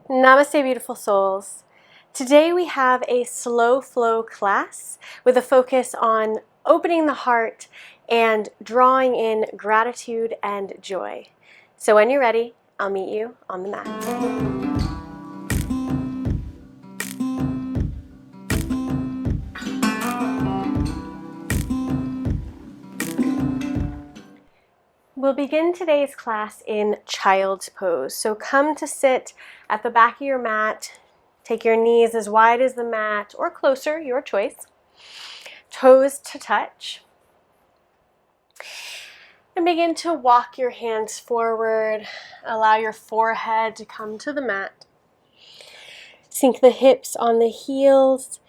Namaste, beautiful souls. Today we have a slow flow class with a focus on opening the heart and drawing in gratitude and joy. So when you're ready, I'll meet you on the mat. We'll begin today's class in child's pose. So come to sit at the back of your mat. Take your knees as wide as the mat or closer, your choice. Toes to touch. And begin to walk your hands forward. Allow your forehead to come to the mat. Sink the hips on the heels.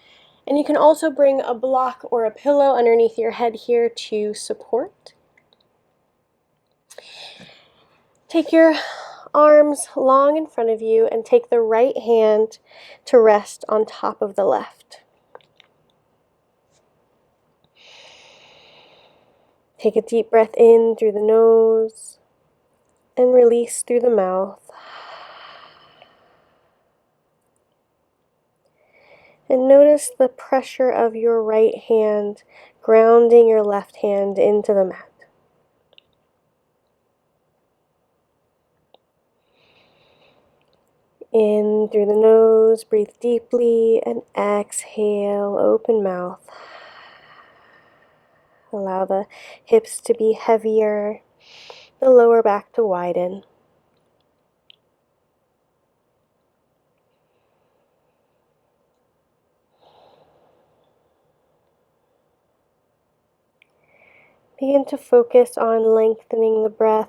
And you can also bring a block or a pillow underneath your head here to support. Take your arms long in front of you and take the right hand to rest on top of the left. Take a deep breath in through the nose and release through the mouth. And notice the pressure of your right hand grounding your left hand into the mat. In through the nose, breathe deeply, and exhale, open mouth. Allow the hips to be heavier, the lower back to widen. Begin to focus on lengthening the breath,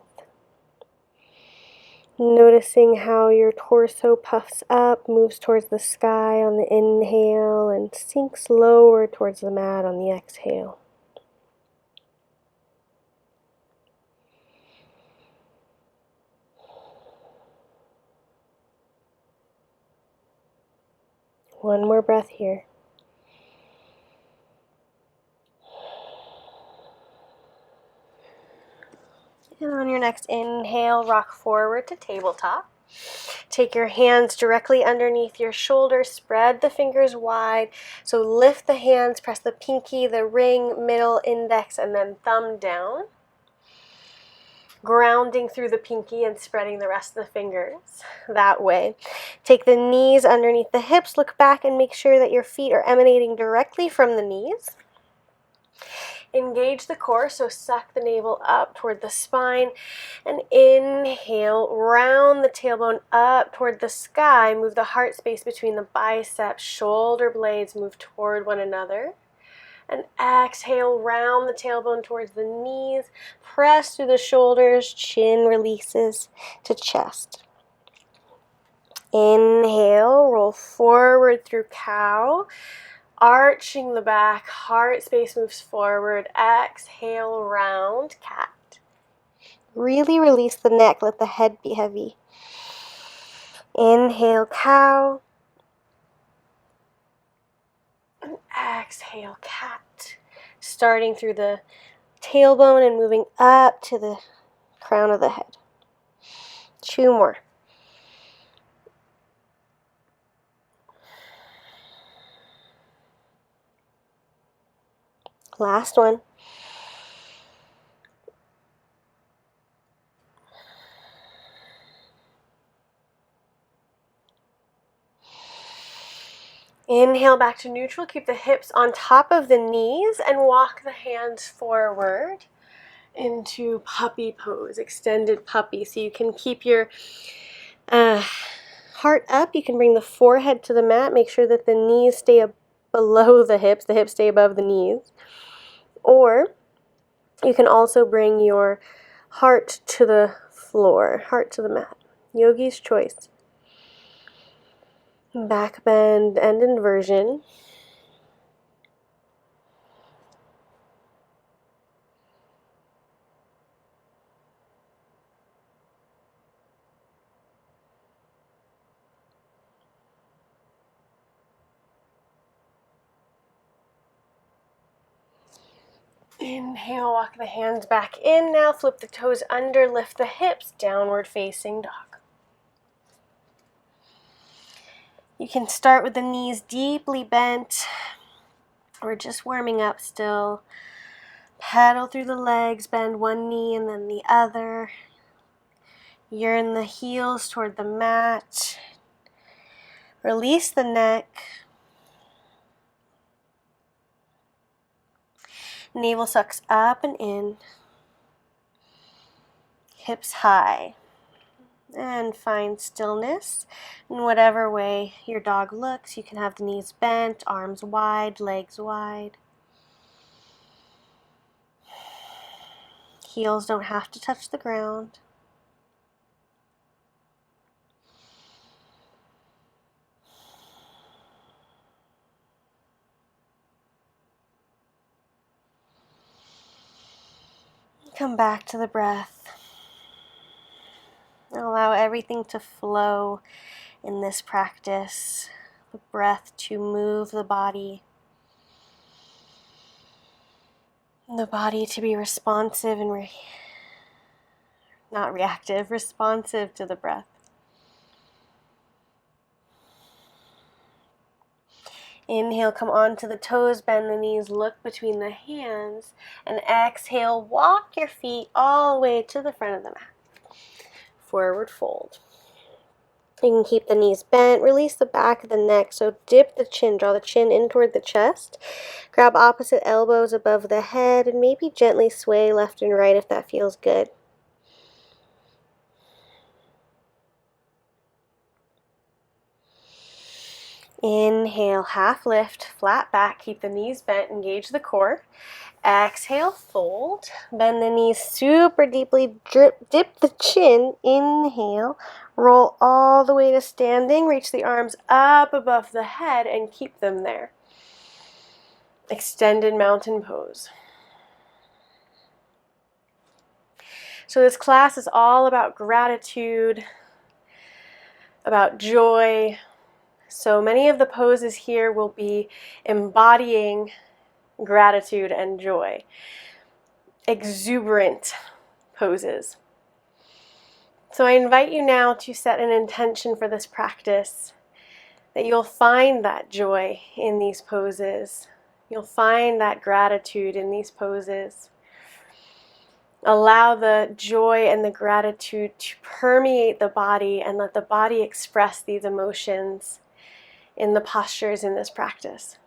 noticing how your torso puffs up, moves towards the sky on the inhale, and sinks lower towards the mat on the exhale. One more breath here. And on your next inhale, rock forward to tabletop. Take your hands directly underneath your shoulders, spread the fingers wide. So lift the hands, press the pinky, the ring, middle, index, and then thumb down. Grounding through the pinky and spreading the rest of the fingers that way. Take the knees underneath the hips, look back and make sure that your feet are emanating directly from the knees. Engage the core, so suck the navel up toward the spine, and inhale, round the tailbone up toward the sky, move the heart space between the biceps, shoulder blades move toward one another, and exhale, round the tailbone towards the knees, press through the shoulders, chin releases to chest. Inhale, roll forward through cow. Arching the back, heart space moves forward. Exhale, round cat. Really release the neck, let the head be heavy. Inhale, cow. And exhale, cat. Starting through the tailbone and moving up to the crown of the head. 2 more. Last one. Inhale back to neutral. Keep the hips on top of the knees and walk the hands forward into puppy pose, extended puppy. So you can keep your heart up. You can bring the forehead to the mat. Make sure that the knees stay below the hips stay above the knees. Or you can also bring your heart to the floor, heart to the mat. Yogi's choice. Back bend and inversion. Inhale, walk the hands back in. Now flip the toes under, lift the hips, downward facing dog. You can start with the knees deeply bent. We're just warming up still. Pedal through the legs, bend one knee and then the other. Yearn the heels toward the mat. Release the neck. Navel sucks up and in. Hips high. And find stillness. In whatever way your dog looks, you can have the knees bent, arms wide, legs wide. Heels don't have to touch the ground. Come back to the breath. Allow everything to flow in this practice. The breath to move the body. The body to be responsive and not reactive, responsive to the breath. Inhale, come onto the toes, bend the knees, look between the hands, and exhale, walk your feet all the way to the front of the mat. Forward fold. You can keep the knees bent, release the back of the neck, so dip the chin, draw the chin in toward the chest, grab opposite elbows above the head, and maybe gently sway left and right if that feels good. Inhale, half lift, flat back, keep the knees bent, engage the core. Exhale, fold, bend the knees super deeply, dip the chin, inhale, roll all the way to standing, reach the arms up above the head and keep them there. Extended mountain pose. So this class is all about gratitude, about joy. So many of the poses here will be embodying gratitude and joy. Exuberant poses. So I invite you now to set an intention for this practice, that you'll find that joy in these poses. You'll find that gratitude in these poses. Allow the joy and the gratitude to permeate the body and let the body express these emotions in the postures in this practice.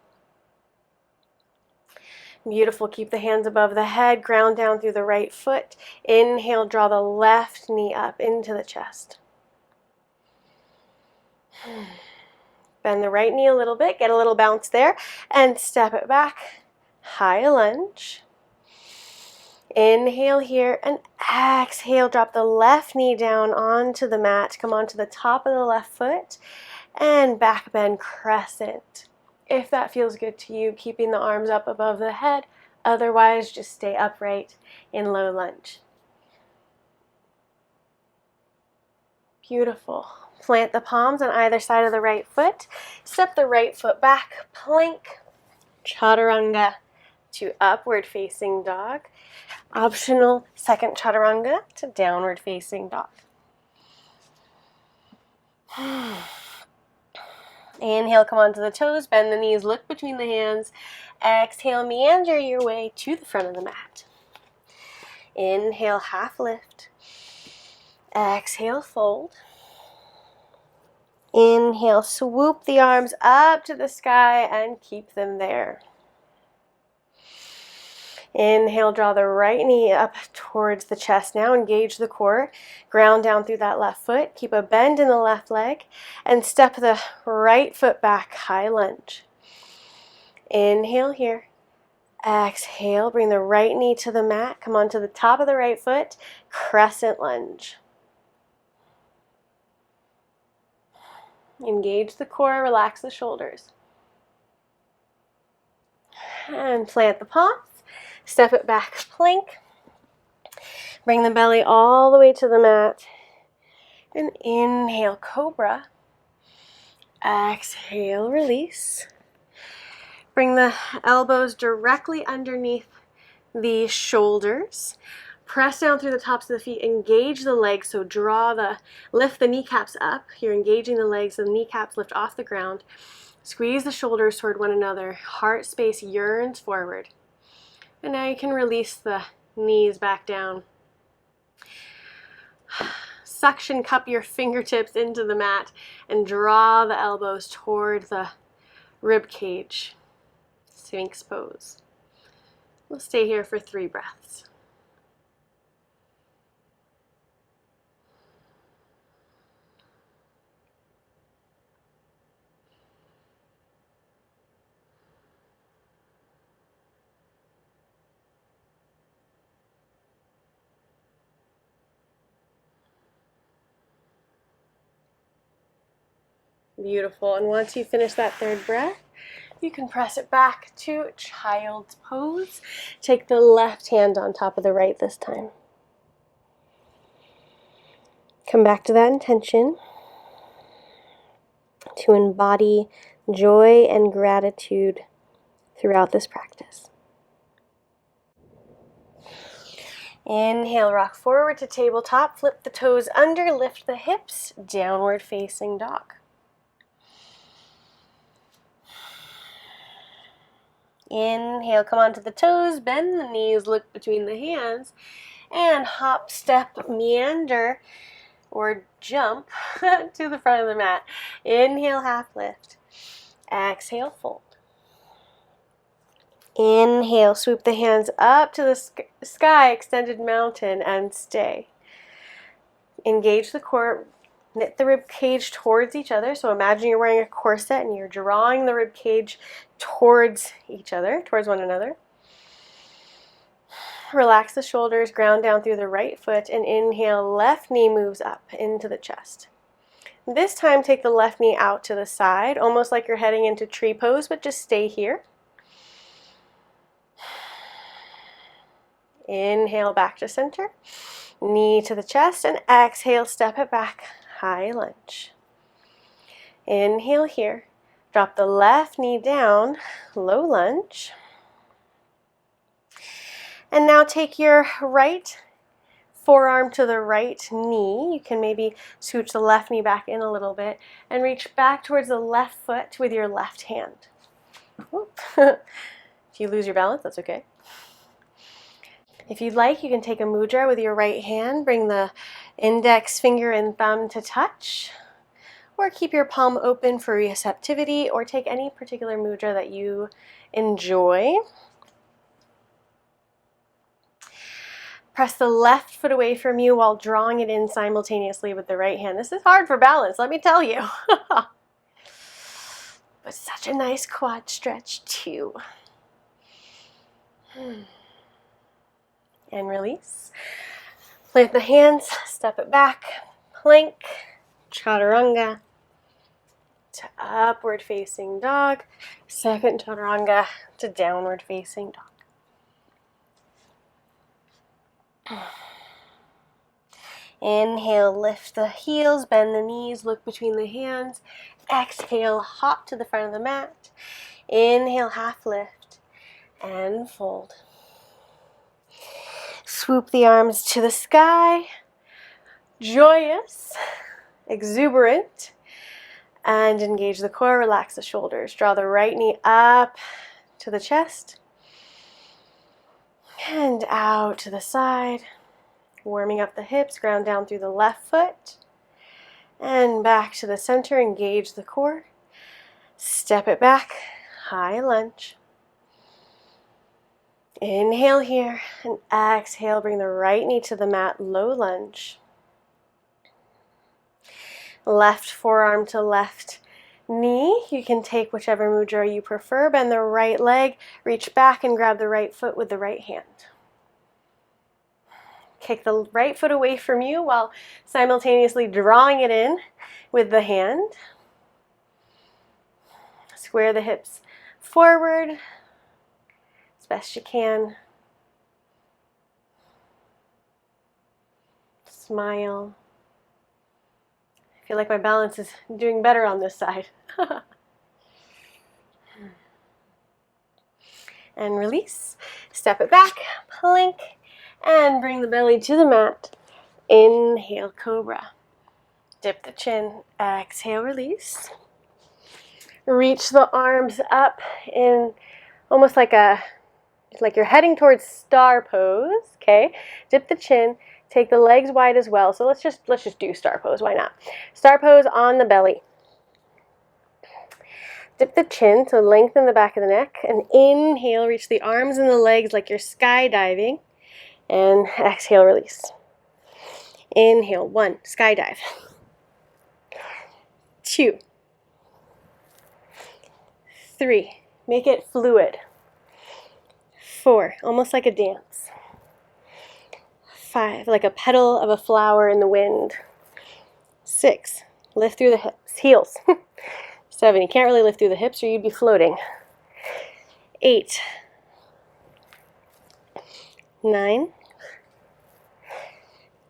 Beautiful. Keep the hands above the head, ground down through the right foot. Inhale, draw the left knee up into the chest. Bend the right knee a little bit, get a little bounce there, and step it back. High lunge. Inhale here and exhale, drop the left knee down onto the mat. Come onto the top of the left foot and back bend crescent. If that feels good to you, keeping the arms up above the head. Otherwise, just stay upright in low lunge. Beautiful. Plant the palms on either side of the right foot. Step the right foot back, plank, chaturanga to upward facing dog. Optional second chaturanga to downward facing dog. Inhale, come onto the toes, bend the knees, look between the hands. Exhale, meander your way to the front of the mat. Inhale, half lift. Exhale, fold. Inhale, swoop the arms up to the sky and keep them there. Inhale, draw the right knee up towards the chest now. Engage the core. Ground down through that left foot. Keep a bend in the left leg. And step the right foot back, high lunge. Inhale here. Exhale, bring the right knee to the mat. Come onto the top of the right foot. Crescent lunge. Engage the core, relax the shoulders. And plant the palms. Step it back, plank. Bring the belly all the way to the mat. And inhale, cobra. Exhale, release. Bring the elbows directly underneath the shoulders. Press down through the tops of the feet, engage the legs, so lift the kneecaps up. You're engaging the legs, the kneecaps lift off the ground. Squeeze the shoulders toward one another. Heart space yearns forward. And now you can release the knees back down. Suction cup your fingertips into the mat and draw the elbows toward the rib cage. Sphinx pose. We'll stay here for 3 breaths. Beautiful. And once you finish that 3rd breath, you can press it back to child's pose. Take the left hand on top of the right this time. Come back to that intention to embody joy and gratitude throughout this practice. Inhale, rock forward to tabletop, flip the toes under, lift the hips, downward facing dog. Inhale, come onto the toes, bend the knees, look between the hands, and hop, step, meander, or jump to the front of the mat. Inhale, half lift. Exhale, fold. Inhale, swoop the hands up to the sky, extended mountain, and stay. Engage the core, knit the rib cage towards each other. So imagine you're wearing a corset and you're drawing the rib cage towards each other, towards one another. Relax the shoulders, ground down through the right foot, and inhale, left knee moves up into the chest. This time, take the left knee out to the side, almost like you're heading into tree pose, but just stay here. Inhale, back to center, knee to the chest, and exhale, step it back, high lunge. Inhale here, drop the left knee down, low lunge. And now take your right forearm to the right knee. You can maybe scooch the left knee back in a little bit and reach back towards the left foot with your left hand. If you lose your balance, that's okay. If you'd like, you can take a mudra with your right hand, bring the index finger and thumb to touch, or keep your palm open for receptivity, or take any particular mudra that you enjoy. Press the left foot away from you while drawing it in simultaneously with the right hand. This is hard for balance, let me tell you. But such a nice quad stretch too. And release. Plant the hands, step it back, plank, chaturanga, to upward facing dog, second chaturanga to downward facing dog. Inhale, lift the heels, bend the knees, look between the hands. Exhale, hop to the front of the mat. Inhale, half lift, and fold. Swoop the arms to the sky, joyous, exuberant, and engage the core, relax the shoulders. Draw the right knee up to the chest, and out to the side. Warming up the hips, ground down through the left foot, and back to the center, engage the core. Step it back, high lunge. Inhale here, and exhale, bring the right knee to the mat, low lunge. Left forearm to left knee. You can take whichever mudra you prefer. Bend the right leg, reach back and grab the right foot with the right hand. Kick the right foot away from you while simultaneously drawing it in with the hand. Square the hips forward as best you can. Smile. I feel like my balance is doing better on this side. And release. Step it back, plank, And bring the belly to the mat. Inhale, cobra. Dip the chin. Exhale, release. Reach the arms up in almost like you're heading towards star pose. Okay. Dip the chin. Take the legs wide as well. So let's just do star pose. Why not? Star pose on the belly. Dip the chin, so lengthen the back of the neck. And inhale, reach the arms and the legs like you're skydiving. And exhale, release. Inhale, 1, skydive. 2, 3, make it fluid. 4, almost like a dance. 5, like a petal of a flower in the wind. 6, lift through the hips, heels. 7, you can't really lift through the hips or you'd be floating. 8, 9,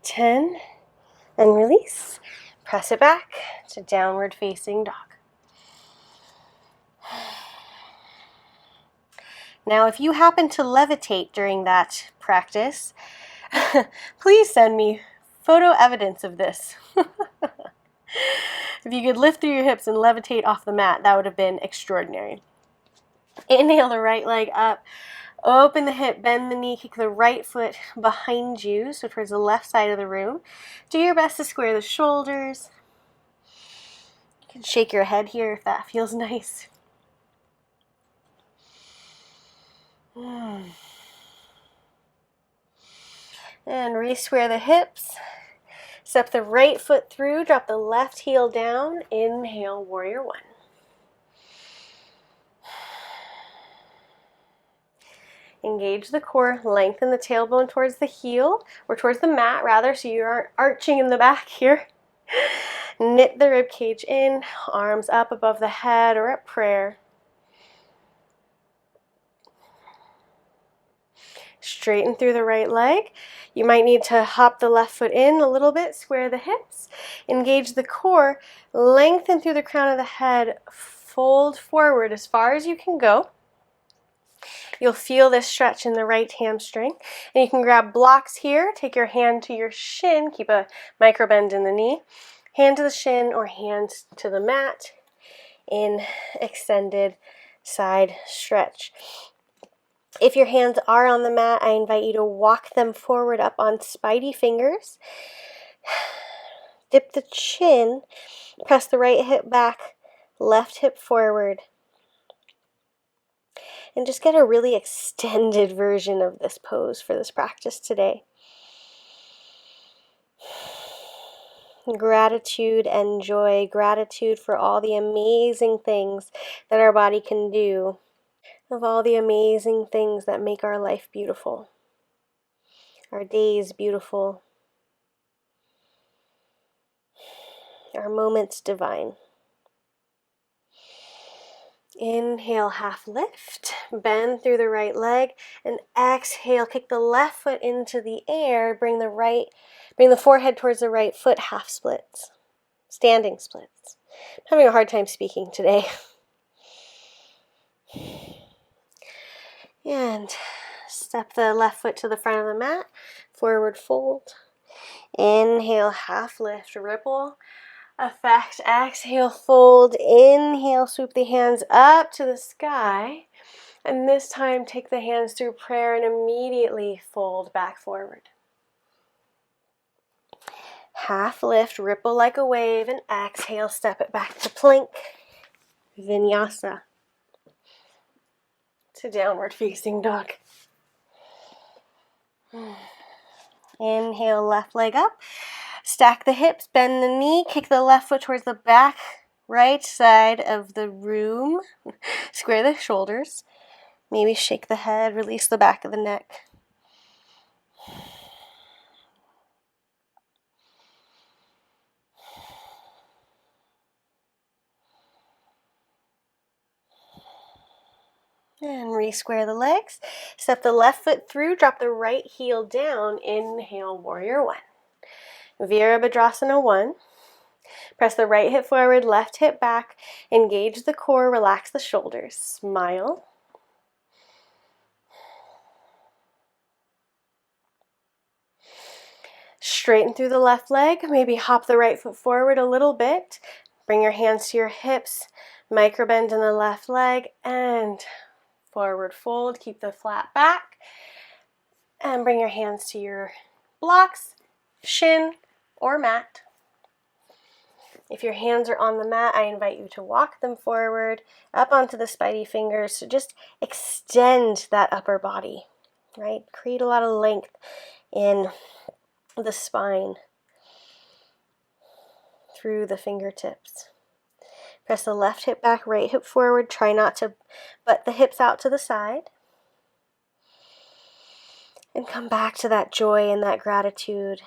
10, and release. Press it back to downward facing dog. Now, if you happen to levitate during that practice, please send me photo evidence of this. If you could lift through your hips and levitate off the mat, that would have been extraordinary. Inhale the right leg up. Open the hip, bend the knee, kick the right foot behind you, so towards the left side of the room. Do your best to square the shoulders. You can shake your head here if that feels nice. And re-square the hips. Step the right foot through, drop the left heel down. Inhale, warrior 1. Engage the core, lengthen the tailbone towards the heel, or towards the mat rather, so you aren't arching in the back here. Knit the rib cage in, arms up above the head or at prayer. Straighten through the right leg. You might need to hop the left foot in a little bit, square the hips, engage the core, lengthen through the crown of the head, fold forward as far as you can go. You'll feel this stretch in the right hamstring. And you can grab blocks here, take your hand to your shin, keep a micro bend in the knee, hand to the shin or hand to the mat in extended side stretch. If your hands are on the mat, I invite you to walk them forward up on spidey fingers. Dip the chin, press the right hip back, left hip forward. And just get a really extended version of this pose for this practice today. Gratitude and joy, gratitude for all the amazing things that our body can do, of all the amazing things that make our life beautiful, our days beautiful, our moments divine. Inhale, half lift, bend through the right leg, and exhale, kick the left foot into the air, bring the forehead towards the right foot, half splits, standing splits. I'm having a hard time speaking today. And step the left foot to the front of the mat, forward fold. Inhale, half lift, ripple effect. Exhale, fold. Inhale, swoop the hands up to the sky. And this time, take the hands through prayer and immediately fold back forward. Half lift, ripple like a wave, and exhale, step it back to plank. Vinyasa. To downward facing dog. Inhale, left leg up. Stack the hips, bend the knee, kick the left foot towards the back right side of the room. Square the shoulders. Maybe shake the head, release the back of the neck. And re-square the legs. Step the left foot through, drop the right heel down. Inhale, warrior 1. Virabhadrasana 1. Press the right hip forward, left hip back. Engage the core, relax the shoulders. Smile. Straighten through the left leg, maybe hop the right foot forward a little bit. Bring your hands to your hips, micro bend in the left leg, and forward fold. Keep the flat back. And bring your hands to your blocks, shin, or mat. If your hands are on the mat, I invite you to walk them forward, up onto the spidey fingers. So just extend that upper body, right? Create a lot of length in the spine through the fingertips. Press the left hip back, right hip forward. Try not to butt the hips out to the side. And come back to that joy and that gratitude.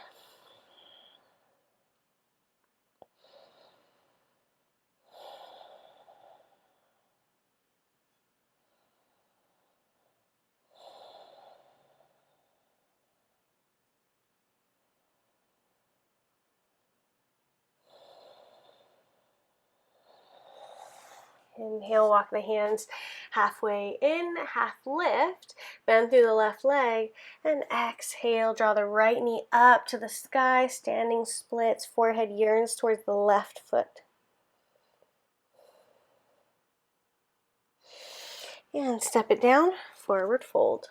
Inhale, walk the hands halfway in, half lift, bend through the left leg, and exhale, draw the right knee up to the sky, standing splits, forehead yearns towards the left foot. And step it down, forward fold.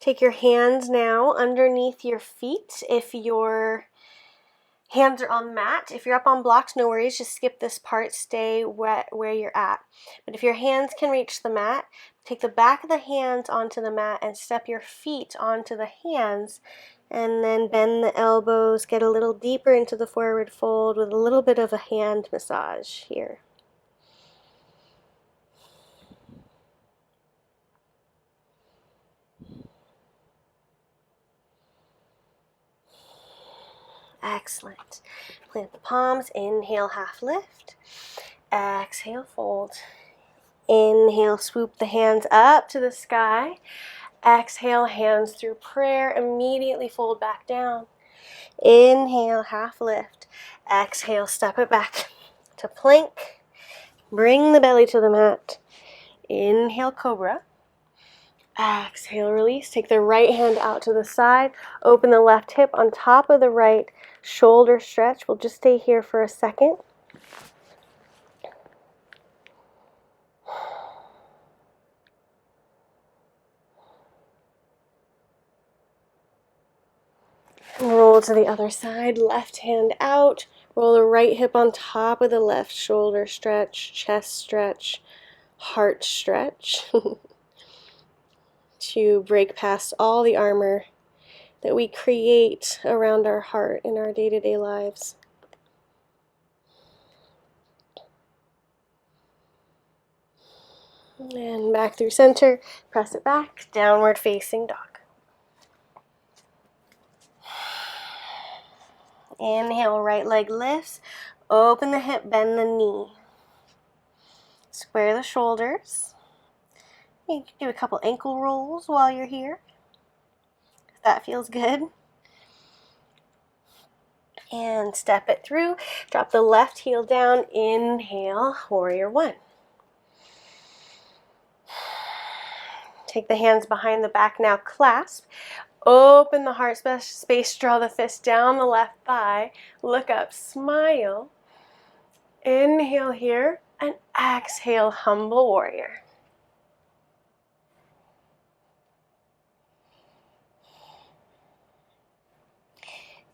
Take your hands now underneath your feet. If your hands are on the mat, if you're up on blocks, no worries, just skip this part, stay where you're at. But if your hands can reach the mat, take the back of the hands onto the mat and step your feet onto the hands, and then bend the elbows, get a little deeper into the forward fold with a little bit of a hand massage here. Excellent. Plant the palms, inhale, half lift. Exhale, fold. Inhale, swoop the hands up to the sky. Exhale, hands through prayer. Immediately fold back down. Inhale, half lift. Exhale, step it back to plank. Bring the belly to the mat. Inhale, cobra. Exhale, release. Take the right hand out to the side. Open the left hip on top of the right shoulder stretch. We'll just stay here for a second. Roll to the other side, left hand out. Roll the right hip on top of the left shoulder stretch, chest stretch, heart stretch. To break past all the armor that we create around our heart in our day-to-day lives. And back through center, press it back, downward facing dog. Inhale, right leg lifts, open the hip, bend the knee. Square the shoulders. You can do a couple ankle rolls while you're here, if that feels good. And step it through. Drop the left heel down. Inhale, warrior one. Take the hands behind the back now, clasp. Open the heart space, draw the fist down the left thigh. Look up, smile. Inhale here, and exhale, humble warrior.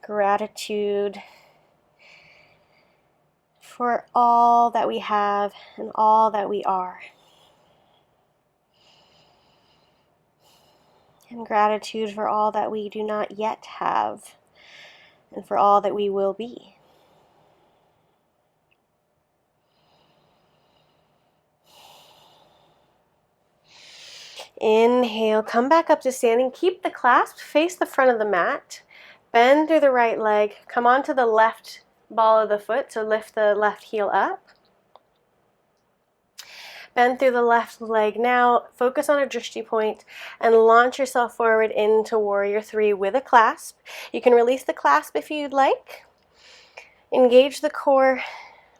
Gratitude for all that we have and all that we are. And gratitude for all that we do not yet have and for all that we will be. Inhale, come back up to standing. Keep the clasp, face the front of the mat. Bend through the right leg, come onto the left ball of the foot, so lift the left heel up. Bend through the left leg now, focus on a drishti point, and launch yourself forward into warrior three with a clasp. You can release the clasp if you'd like. Engage the core,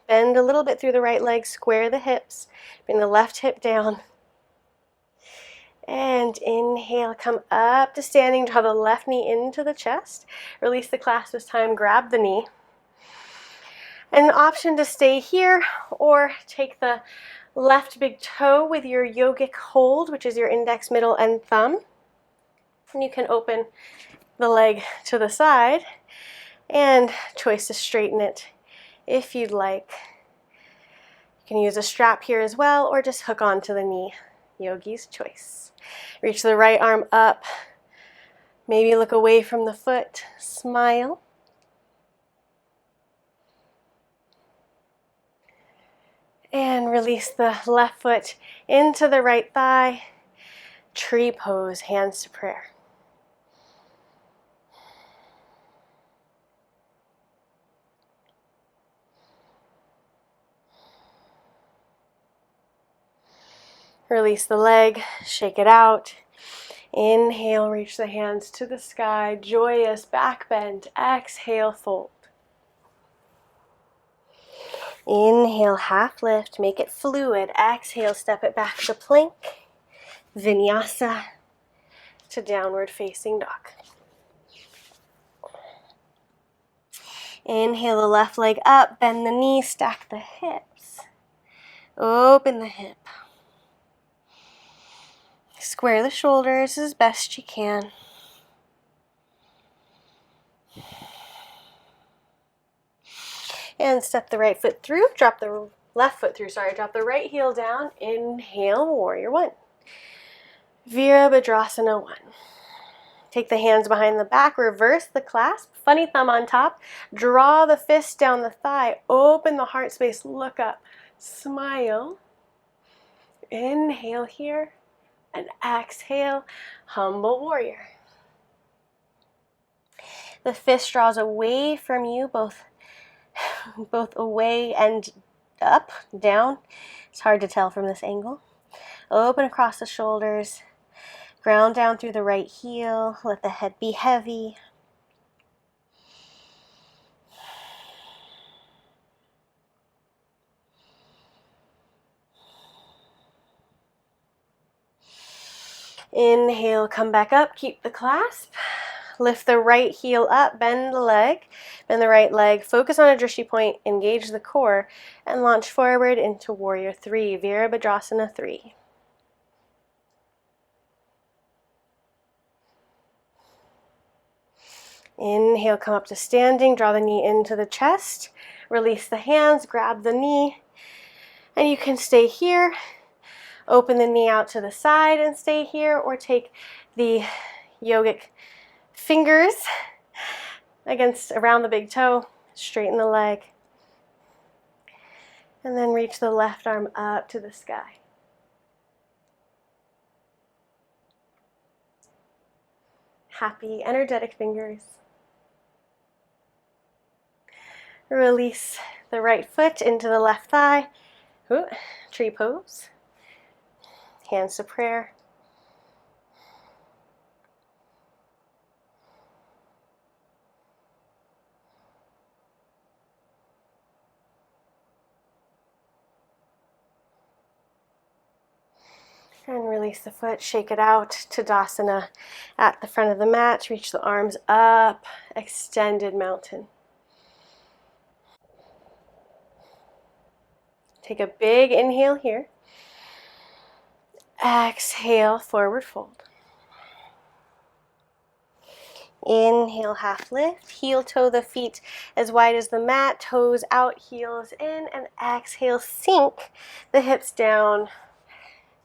bend a little bit through the right leg, square the hips, bring the left hip down, And inhale, come up to standing, draw the left knee into the chest. Release the clasp this time, grab the knee. And an option to stay here or take the left big toe with your yogic hold, which is your index, middle, and thumb. And you can open the leg to the side and choice to straighten it if you'd like. You can use a strap here as well or just hook onto the knee, yogi's choice. Reach the right arm up, maybe look away from the foot, smile. And release the left foot into the right thigh, tree pose, hands to prayer. Release the leg, shake it out. Inhale, reach the hands to the sky, joyous back bend. Exhale, fold. Inhale, half lift, make it fluid. Exhale, step it back to plank. Vinyasa to downward facing dog. Inhale the left leg up, bend the knee, stack the hips. Open the hip. Square the shoulders as best you can. And step the right foot through, drop the left foot through, drop the right heel down. Inhale, warrior one. Virabhadrasana 1. Take the hands behind the back, reverse the clasp, funny thumb on top, draw the fist down the thigh, open the heart space, look up, smile. Inhale here, and exhale, humble warrior. The fist draws away from you, both away and up, down. It's hard to tell from this angle. Open across the shoulders. Ground down through the right heel. Let the head be heavy. Inhale, come back up. Keep the clasp. Lift the right heel up, bend the leg, bend the right leg, focus on a drishti point, engage the core, and launch forward into Warrior 3, Virabhadrasana 3. Inhale, come up to standing, draw the knee into the chest, release the hands, grab the knee, and you can stay here, open the knee out to the side and stay here, or take the yogic fingers around the big toe, straighten the leg, and then reach the left arm up to the sky. Happy, energetic fingers. Release the right foot into the left thigh. Ooh, tree pose. Hands to prayer. And release the foot, shake it out, Tadasana at the front of the mat. Reach the arms up, extended mountain. Take a big inhale here. Exhale, forward fold. Inhale, half lift. Heel toe the feet as wide as the mat, toes out, heels in, and exhale, sink the hips down.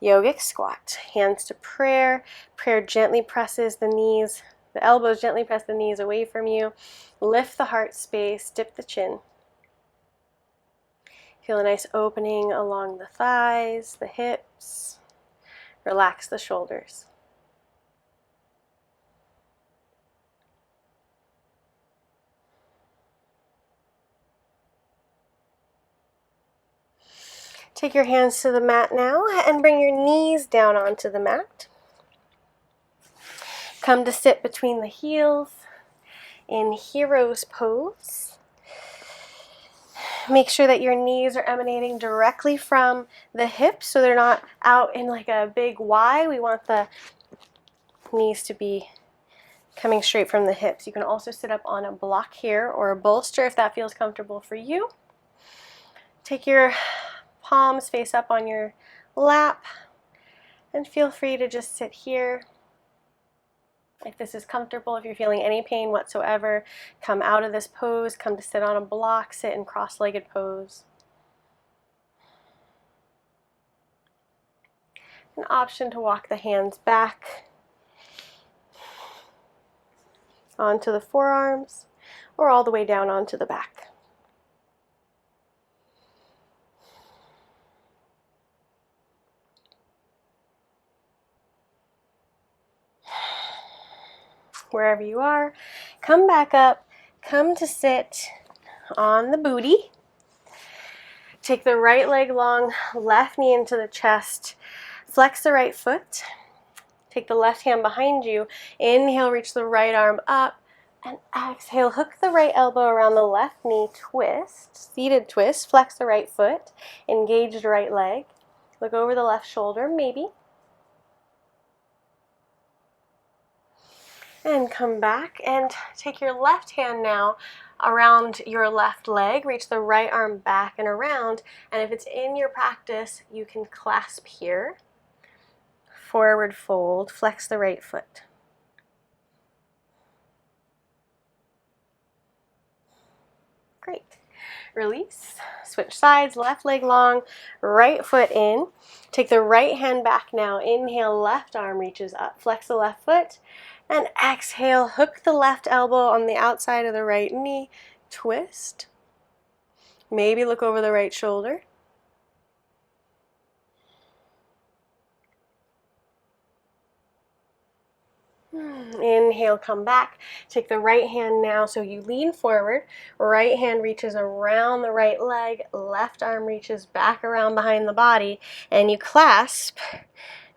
Yogic squat, hands to prayer. Prayer gently presses the knees, the elbows gently press the knees away from you. Lift the heart space, dip the chin. Feel a nice opening along the thighs, the hips. Relax the shoulders. Take your hands to the mat now and bring your knees down onto the mat. Come to sit between the heels in hero's pose. Make sure that your knees are emanating directly from the hips so they're not out in like a big Y. We want the knees to be coming straight from the hips. You can also sit up on a block here or a bolster if that feels comfortable for you. Take your palms face up on your lap and feel free to just sit here. If this is comfortable, if you're feeling any pain whatsoever, come out of this pose, come to sit on a block, sit in cross-legged pose. An option to walk the hands back onto the forearms or all the way down onto the back. Wherever you are, come back up, come to sit on the booty. Take the right leg long, left knee into the chest, flex the right foot, take the left hand behind you, inhale, reach the right arm up, and exhale, hook the right elbow around the left knee, twist, seated twist, flex the right foot, engage the right leg, look over the left shoulder, maybe, and come back and take your left hand now around your left leg, reach the right arm back and around, and if it's in your practice, you can clasp here, forward fold, flex the right foot. Great. Release, switch sides, left leg long, right foot in. Take the right hand back now, inhale, left arm reaches up, flex the left foot, and exhale, hook the left elbow on the outside of the right knee, twist. Maybe look over the right shoulder. Inhale, come back. Take the right hand now, so you lean forward. Right hand reaches around the right leg. Left arm reaches back around behind the body. And you clasp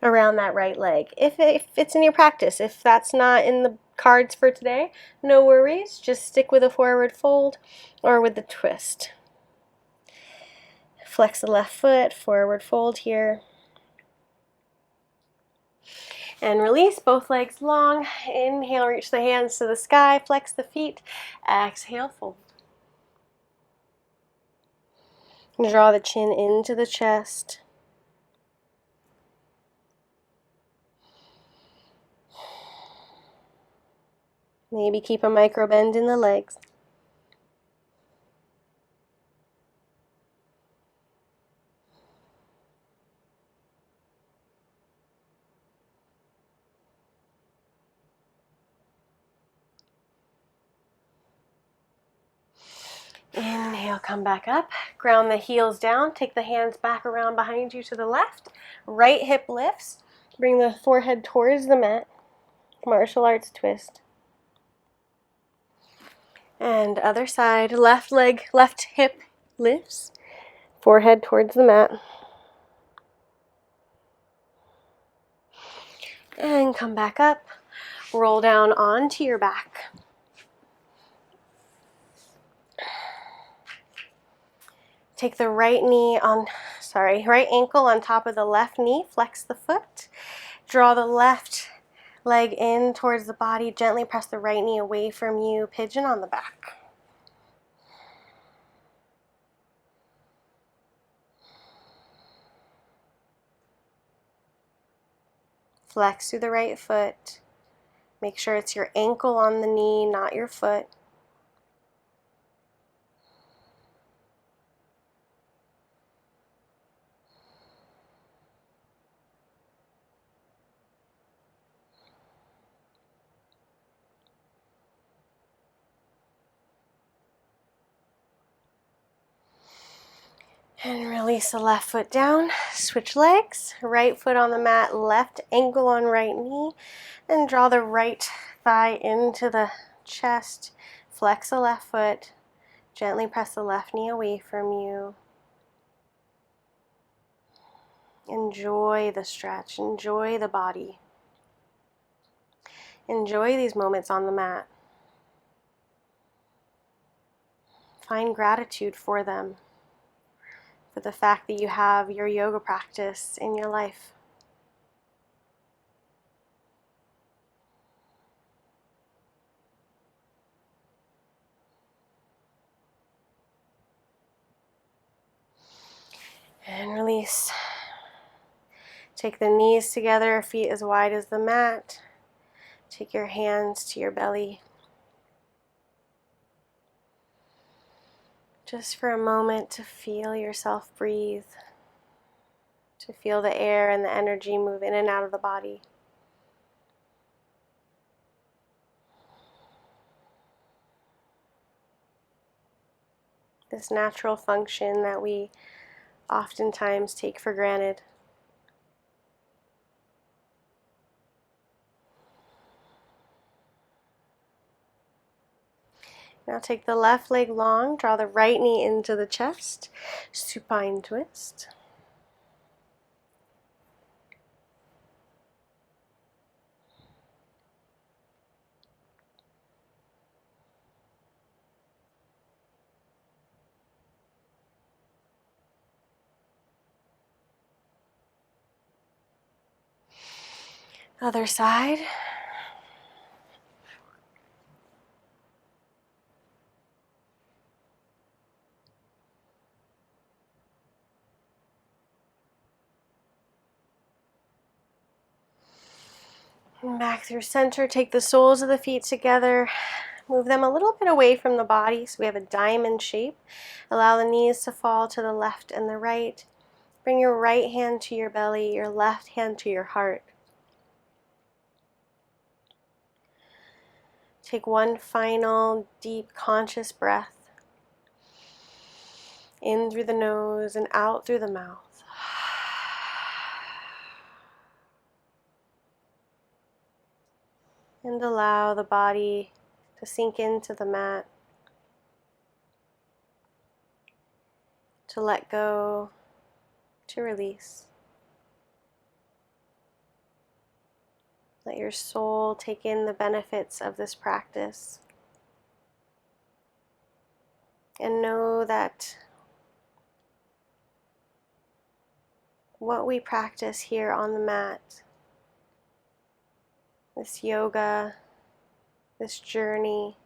around that right leg. If it's in your practice. If that's not in the cards for today, no worries. Just stick with a forward fold or with the twist. Flex the left foot, forward fold here. And release, both legs long. Inhale, reach the hands to the sky, flex the feet. Exhale, fold. Draw the chin into the chest. Maybe keep a micro bend in the legs. Inhale, come back up, ground the heels down, take the hands back around behind you to the left, right hip lifts, bring the forehead towards the mat, martial arts twist. And other side, left leg, left hip lifts, forehead towards the mat. And come back up, roll down onto your back. Take the right ankle on top of the left knee, flex the foot, draw the left leg in towards the body, gently press the right knee away from you, pigeon on the back. Flex through the right foot. Make sure it's your ankle on the knee, not your foot. And release the left foot down, switch legs, right foot on the mat, left ankle on right knee, and draw the right thigh into the chest, flex the left foot, gently press the left knee away from you. Enjoy the stretch, enjoy the body. Enjoy these moments on the mat. Find gratitude for them. for the fact that you have your yoga practice in your life. And release. Take the knees together, feet as wide as the mat. Take your hands to your belly. Just for a moment to feel yourself breathe, to feel the air and the energy move in and out of the body. This natural function that we oftentimes take for granted. Now take the left leg long, draw the right knee into the chest, supine twist. Other side. And back through center, take the soles of the feet together, move them a little bit away from the body so we have a diamond shape. Allow the knees to fall to the left and the right. Bring your right hand to your belly, your left hand to your heart. Take one final deep conscious breath in through the nose and out through the mouth. And allow the body to sink into the mat, to let go, to release. Let your soul take in the benefits of this practice. And know that what we practice here on the mat, this yoga, this journey,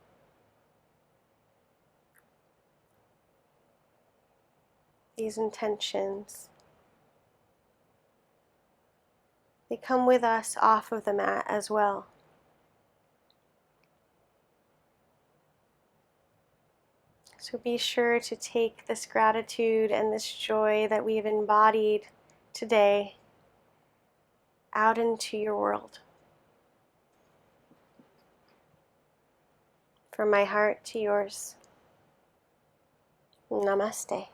these intentions, they come with us off of the mat as well. So be sure to take this gratitude and this joy that we've embodied today out into your world. From my heart to yours. Namaste.